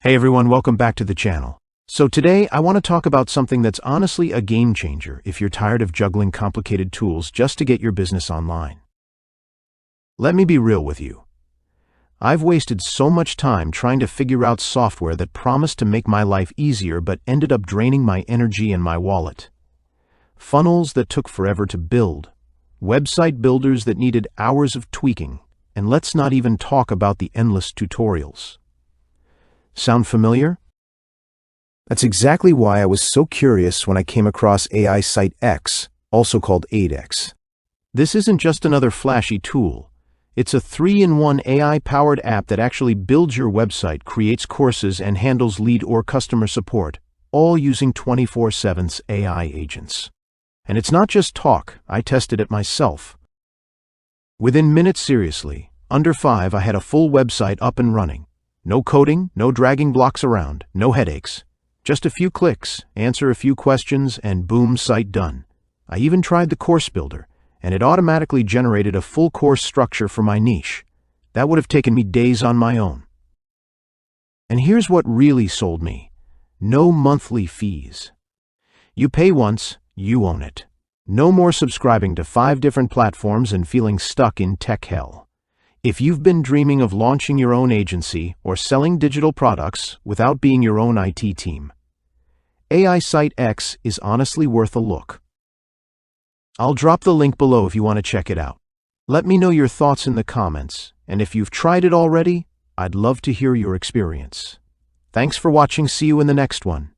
Hey everyone, welcome back to the channel. So today I want to talk about something that's honestly a game changer if you're tired of juggling complicated tools just to get your business online. Let me be real with you. I've wasted so much time trying to figure out software that promised to make my life easier but ended up draining my energy and my wallet. Funnels that took forever to build, website builders that needed hours of tweaking, and let's not even talk about the endless tutorials. Sound familiar? That's exactly why I was so curious when I came across AISiteX, also called SiteX. This isn't just another flashy tool. It's a 3-in-1 AI-powered app that actually builds your website, creates courses, and handles lead or customer support, all using 24/7 AI agents. And it's not just talk, I tested it myself. Within minutes, seriously, under 5, I had a full website up and running. No coding, no dragging blocks around, no headaches. Just a few clicks, answer a few questions, and boom, site done. I even tried the course builder, and it automatically generated a full course structure for my niche. That would have taken me days on my own. And here's what really sold me. No monthly fees. You pay once, you own it. No more subscribing to 5 different platforms and feeling stuck in tech hell. If you've been dreaming of launching your own agency or selling digital products without being your own IT team, AISiteX is honestly worth a look. I'll drop the link below if you want to check it out. Let me know your thoughts in the comments, and if you've tried it already, I'd love to hear your experience. Thanks for watching. See you in the next one.